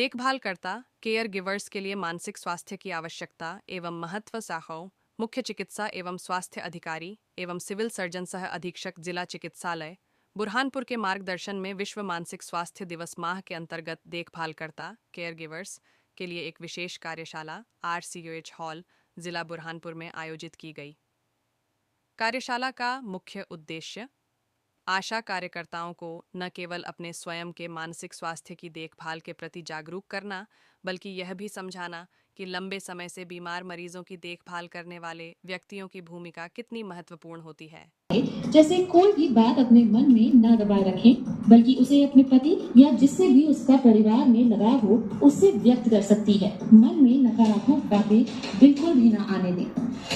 देखभालकर्ता care givers के लिए मानसिक स्वास्थ्य की आवश्यकता एवं महत्व साखों मुख्य चिकित्सा एवं स्वास्थ्य अधिकारी एवं सिविल सर्जन सह अधीक्षक जिला चिकित्सालय बुरहानपुर के मार्गदर्शन में विश्व मानसिक स्वास्थ्य दिवस माह के अंतर्गत देखभालकर्ता केयर गिवर्स के लिए एक विशेष कार्यशाला RCOH हॉल जिला बुरहानपुर में आयोजित की गई। कार्यशाला का मुख्य उद्देश्य आशा कार्यकर्ताओं को न केवल अपने स्वयं के मानसिक स्वास्थ्य की देखभाल के प्रति जागरूक करना, बल्कि यह भी समझाना कि लंबे समय से बीमार मरीजों की देखभाल करने वाले व्यक्तियों की भूमिका कितनी महत्वपूर्ण होती है। जैसे कोई भी बात अपने मन में न दबाए रखें, बल्कि उसे अपने पति या जिससे भी उसका परिवार में लगाव हो उससे व्यक्त कर सकती है। मन में नकारात्मक बातें बिल्कुल भी न आने दें।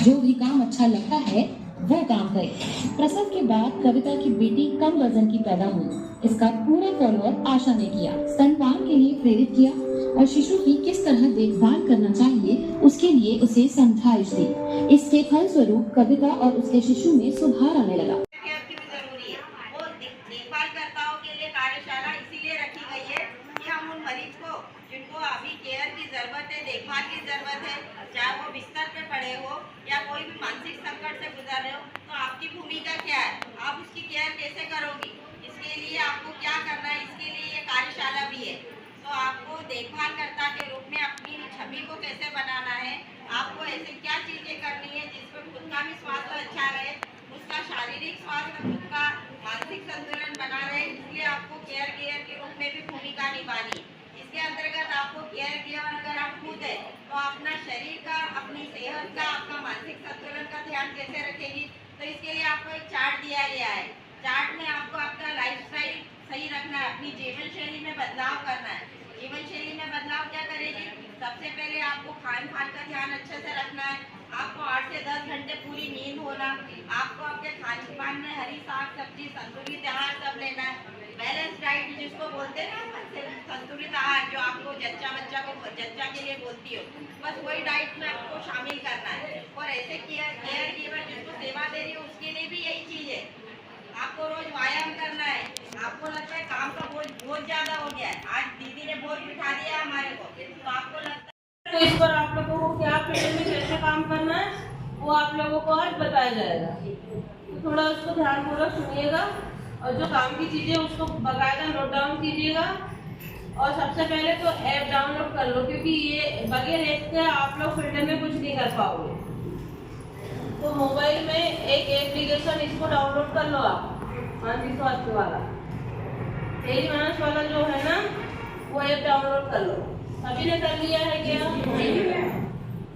जो भी काम अच्छा लगता है वो काम करें। प्रसव के बाद कविता की बेटी कम वजन की पैदा हुई। इसका पूरा फॉलोअप आशा ने किया, स्तनपान के लिए प्रेरित किया और शिशु की किस तरह देखभाल करना चाहिए उसके लिए उसे समझाइश दी। इसके फलस्वरूप कविता और उसके शिशु में सुधार आने लगा। देखभालकर्ताओं के लिए कार्यशाला इसीलिए रखी गई है कि हम उन मरीज को जिनको अभी केयर की जरूरत है, देखभाल की जरूरत है, चाहे वो बिस्तर पे पड़े हो या कोई भी मानसिक संकट से गुजर रहे हो, तो आपकी भूमिका क्या है, आप उसकी केयर कैसे करोगी, इसके लिए आपको क्या करना है, इसके लिए ये कार्यशाला भी है। तो आपको देखभालकर्ता के रूप में अपनी छवि को कैसे बनाना है, आपको ऐसे क्या चीजें करनी है जिसमें खुद का भी स्वास्थ्य अच्छा रहे, उसका शारीरिक स्वास्थ्य, खुद का मानसिक संतुलन बना रहे, इसलिए आपको केयर गिवर के रूप में भी भूमिका निभानी है। इसके अंतर्गत आपको केयर गिवर अगर आप खुद है तो अपना शरीर का, अपनी सेहत का, आपका मानसिक संतुलन का ध्यान कैसे रखेगी, तो इसके लिए आपको एक चार्ट दिया गया है। चार्ट में आपको आपका लाइफस्टाइल सही रखना है, अपनी जीवन शैली में बदलाव करना है। जीवन शैली में बदलाव क्या करेगी, सबसे पहले आपको खान पान का ध्यान अच्छे से रखना है। आपको 8 से 10 घंटे पूरी नींद होना, आपको आपके खान पान में हरी साग सब्जी, संतुलित आहार सब लेना है। बैलेंस डाइट जिसको बोलते हैं ना, संतुलित आहार जो आपको जच्चा के लिए बोलती हो, बस वही डाइट में आपको शामिल करना है। और ऐसे केयर गिवर जिसको सेवा दे रही हो उसके लिए भी यही चीज है। आपको रोज व्यायाम करना है। आपको लगता है काम का बोझ बहुत ज्यादा हो गया है, आज दीदी ने बोझ बिठा दिया हमारे को, तो आपको लगता है तो इस पर आप लोगों को क्या फील्ड में कैसे काम करना है वो आप लोगों को आज बताया जाएगा। तो थोड़ा उसको ध्यानपूर्वक सुनिएगा और जो काम की चीजें उसको बाकायदा नोट डाउन कीजिएगा। और सबसे पहले तो ऐप डाउनलोड कर लो, क्योंकि ये बगैर ऐप के आप लोग फील्ड में कुछ नहीं कर पाओगे। तो मोबाइल में एक एप्लीकेशन इसको डाउनलोड कर लो आप, मानसिक स्वास्थ्य वाला, तेरी मानस वाला जो है ना, वो ऐप डाउनलोड कर लो। सभी ने कर लिया है क्या?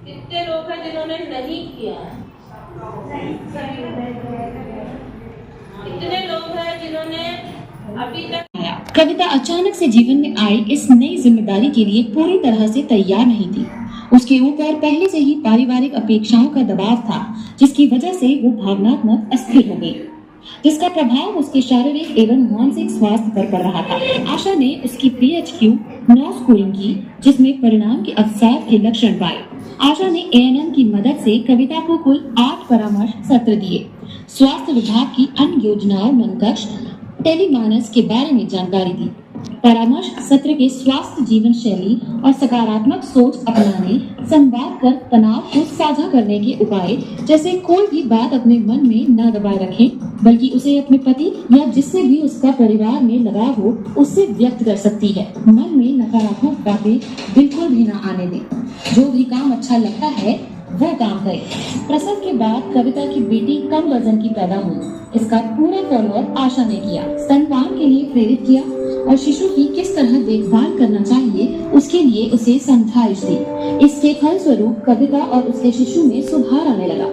कितने लोग हैं जिन्होंने नहीं किया? कितने लोग हैं जिन्होंने अभी तक? कविता अचानक से जीवन में आई इस नई जिम्मेदारी के लिए पूरी तरह से तैयार नहीं थी। उसके ऊपर पहले से ही पारिवारिक अपेक्षाओं का दबाव था, जिसकी वजह से वो भावनात्मक अस्थिर हो गई, जिसका प्रभाव उसके शारीरिक एवं मानसिक स्वास्थ्य पर पड़ रहा था। आशा ने उसकी PHQ 9 स्कोरिंग की, जिसमें परिणाम के अवसाद के लक्षण पाए। आशा ने ANM की मदद से कविता को कुल 8 परामर्श सत्र दिए। स्वास्थ्य विभाग की अन्य योजनाओं, मनकक्ष, टेलीमानस के बारे में जानकारी दी। परामर्श सत्र के स्वास्थ्य जीवन शैली और सकारात्मक सोच अपनाने, संवाद कर तनाव को साझा करने के उपाय, जैसे कोई भी बात अपने मन में न दबाए रखें, बल्कि उसे अपने पति या जिससे भी उसका परिवार में लगाव हो उससे व्यक्त कर सकती है। मन में नकारात्मक बातें बिल्कुल भी न आने दें। जो भी काम अच्छा लगता है वो काम करें। प्रसव के बाद कविता की बेटी कम वजन की पैदा हुई। इसका पूरा फॉलोअप आशा ने किया, स्तनपान के लिए प्रेरित किया और शिशु की किस तरह देखभाल करना चाहिए उसके लिए उसे समझाइश दी। इसके फलस्वरूप कविता और उसके शिशु में सुधार आने लगा।